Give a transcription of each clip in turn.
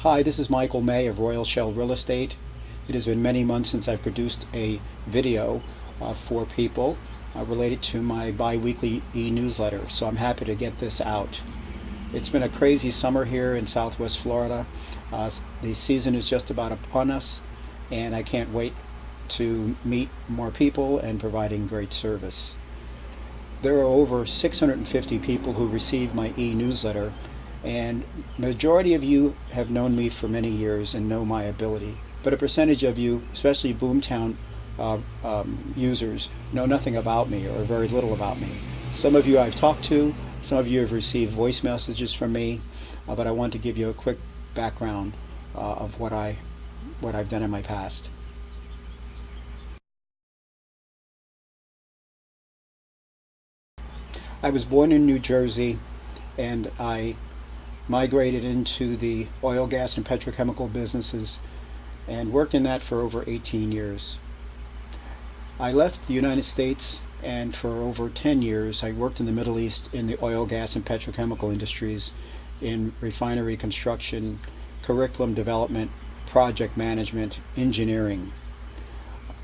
Hi, this is Michael May of Royal Shell Real Estate. It has been many months since I produced a video for people related to my bi-weekly e-newsletter, so I'm happy to get this out. It's been a crazy summer here in Southwest Florida. The season is just about upon us, and I can't wait to meet more people and providing great service. There are over 650 people who receive my e-newsletter, and majority of you have known me for many years and know my ability. But a percentage of you, especially Boomtown users, know nothing about me or very little about me. Some of you I've talked to, some of you have received voice messages from me, but I want to give you a quick background of what I've done in my past. I was born in New Jersey, and I migrated into the oil, gas, and petrochemical businesses and worked in that for over 18 years. I left the United States, and for over 10 years I worked in the Middle East in the oil, gas, and petrochemical industries in refinery construction, curriculum development, project management, engineering.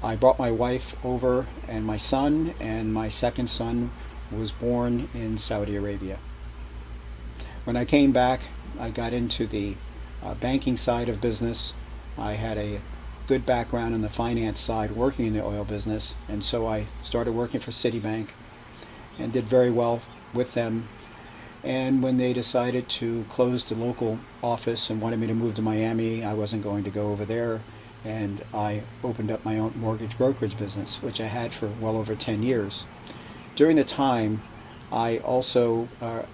I brought my wife over and my second son was born in Saudi Arabia. When I came back, I got into the banking side of business. I had a good background in the finance side working in the oil business, and so I started working for Citibank and did very well with them. And when they decided to close the local office and wanted me to move to Miami, I wasn't going to go over there, and I opened up my own mortgage brokerage business, which I had for well over 10 years. During the time, I also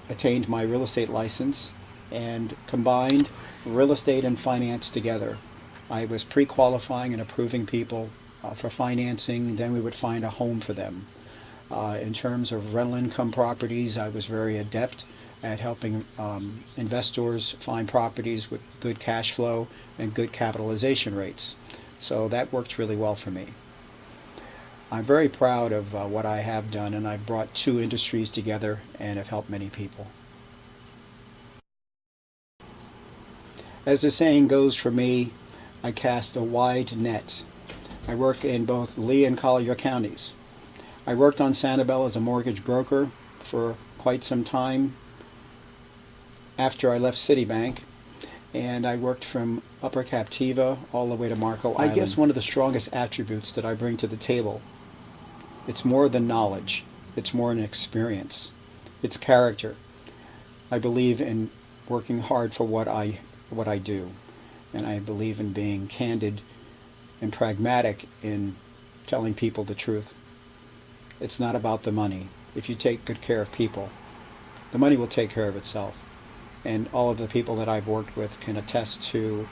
attained my real estate license and combined real estate and finance together. I was pre-qualifying and approving people for financing, then we would find a home for them. In terms of rental income properties, I was very adept at helping investors find properties with good cash flow and good capitalization rates. So that worked really well for me. I'm very proud of what I have done, and I've brought two industries together and have helped many people. As the saying goes for me, I cast a wide net. I work in both Lee and Collier counties. I worked on Sanibel as a mortgage broker for quite some time after I left Citibank, and I worked from Upper Captiva all the way to Marco Island. I guess one of the strongest attributes that I bring to the table, it's more than knowledge, it's more an experience, it's character. I believe in working hard for what I do, and I believe in being candid and pragmatic in telling people the truth. It's not about the money. If you take good care of people, the money will take care of itself. And all of the people that I've worked with can attest to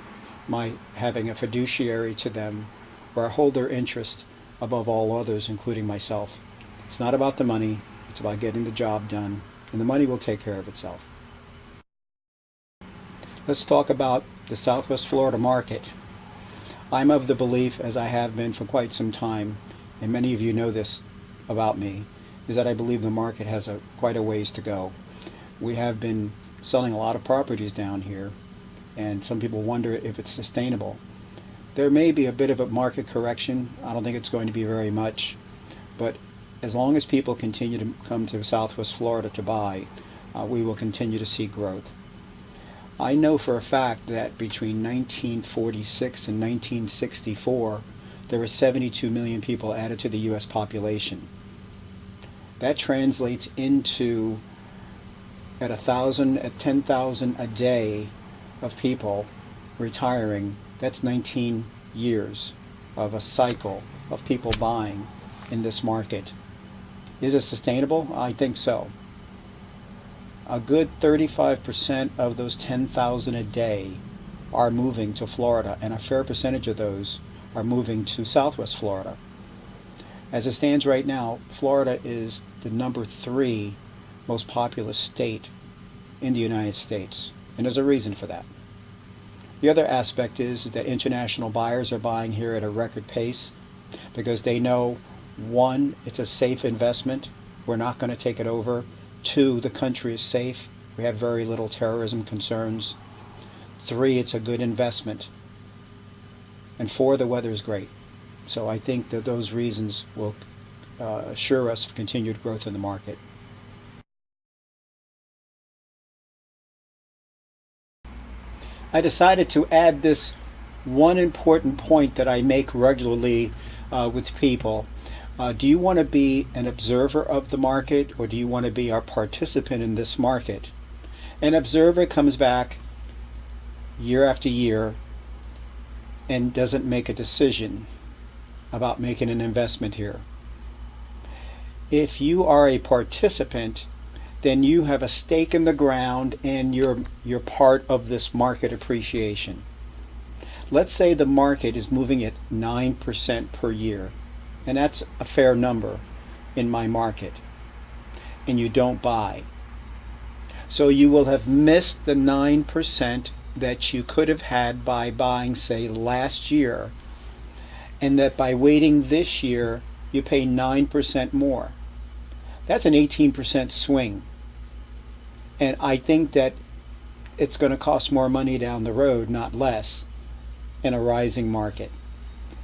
my having a fiduciary to them where I hold their interest above all others, including myself. It's not about the money, it's about getting the job done, and the money will take care of itself. Let's talk about the Southwest Florida market. I'm of the belief, as I have been for quite some time, and many of you know this about me, is that I believe the market has quite a ways to go. We have been selling a lot of properties down here, and some people wonder if it's sustainable. There may be a bit of a market correction. I don't think it's going to be very much, but as long as people continue to come to Southwest Florida to buy, we will continue to see growth. I know for a fact that between 1946 and 1964, there were 72 million people added to the U.S. population. That translates into at 10,000 a day of people retiring. That's 19 years of a cycle of people buying in this market. Is it sustainable? I think so. A good 35% of those 10,000 a day are moving to Florida, and a fair percentage of those are moving to Southwest Florida. As it stands right now, Florida is the number 3 most populous state in the United States, and there's a reason for that. The other aspect is that international buyers are buying here at a record pace because they know, one, it's a safe investment. We're not going to take it over. Two, the country is safe. We have very little terrorism concerns. 3, it's a good investment. And 4, the weather is great. So I think that those reasons will assure us of continued growth in the market. I decided to add this one important point that I make regularly with people. Do you want to be an observer of the market, or do you want to be our participant in this market? An observer comes back year after year and doesn't make a decision about making an investment here. If you are a participant, then you have a stake in the ground and you're part of this market appreciation. Let's say the market is moving at 9% per year, and that's a fair number in my market, and you don't buy. So you will have missed the 9% that you could have had by buying, say, last year, and that by waiting this year, you pay 9% more. That's an 18% swing. And I think that it's going to cost more money down the road, not less, in a rising market.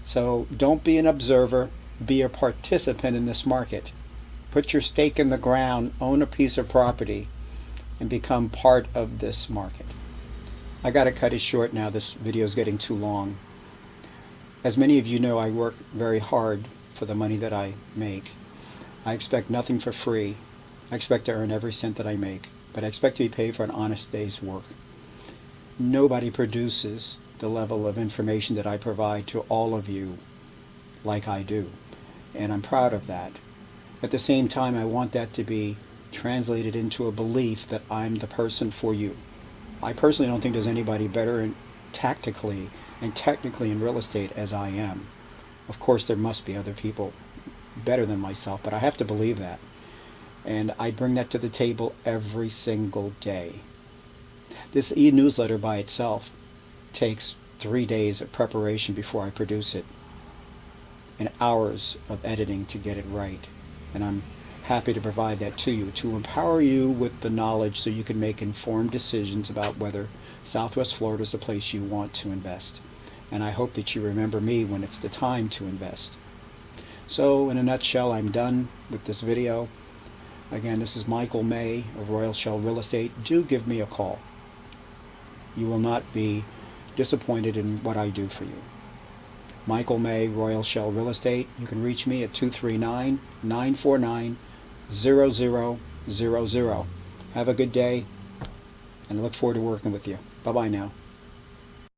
So don't be an observer, be a participant in this market. Put your stake in the ground, own a piece of property, and become part of this market. I got to cut it short now. This video is getting too long. As many of you know, I work very hard for the money that I make. I expect nothing for free. I expect to earn every cent that I make, but I expect to be paid for an honest day's work. Nobody produces the level of information that I provide to all of you like I do, and I'm proud of that. At the same time, I want that to be translated into a belief that I'm the person for you. I personally don't think there's anybody better tactically and technically in real estate as I am. Of course, there must be other people better than myself, but I have to believe that. And I bring that to the table every single day. This e-newsletter by itself takes 3 days of preparation before I produce it, and hours of editing to get it right. And I'm happy to provide that to you, to empower you with the knowledge so you can make informed decisions about whether Southwest Florida is the place you want to invest. And I hope that you remember me when it's the time to invest. So in a nutshell, I'm done with this video. Again, this is Michael May of Royal Shell Real Estate. Do give me a call. You will not be disappointed in what I do for you. Michael May, Royal Shell Real Estate. You can reach me at 239-949-0000. Have a good day, and I look forward to working with you. Bye-bye now.